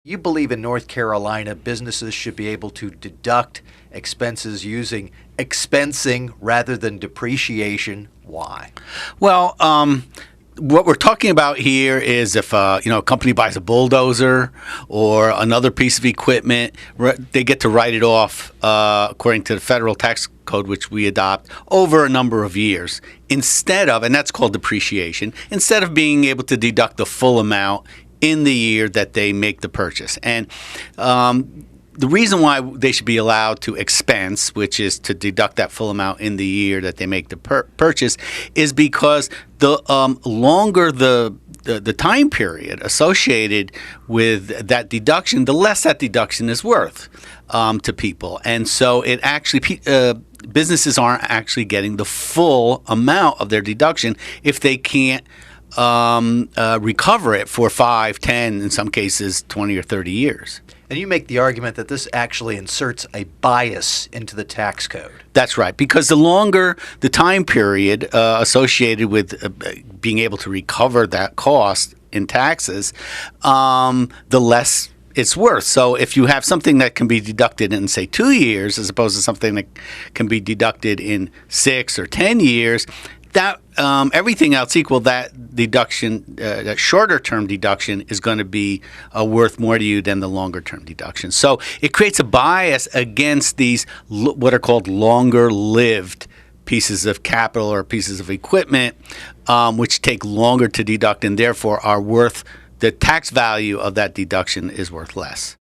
You believe in North Carolina businesses should be able to deduct expenses using expensing rather than depreciation. Why? Well, what we're talking about here is if a company buys a bulldozer or another piece of equipment, they get to write it off according to the federal tax code, which we adopt over a number of years, instead of, and that's called depreciation, instead of being able to deduct the full amount in the year that they make the purchase. And the reason why they should be allowed to expense, which is to deduct that full amount in the year that they make the purchase, is because the longer the time period associated with that deduction, the less that deduction is worth to people. And so it actually businesses aren't actually getting the full amount of their deduction if they can't recover it for 5, 10, in some cases 20 or 30 years. And you make the argument that this actually inserts a bias into the tax code. That's right, because the longer the time period associated with being able to recover that cost in taxes, the less it's worth. So if you have something that can be deducted in, say, 2 years, as opposed to something that can be deducted in 6 or 10 years, that everything else equal, that deduction, that shorter term deduction, is going to be worth more to you than the longer term deduction. So it creates a bias against these what are called longer lived pieces of capital or pieces of equipment, which take longer to deduct and therefore are worth, the tax value of that deduction is worth less.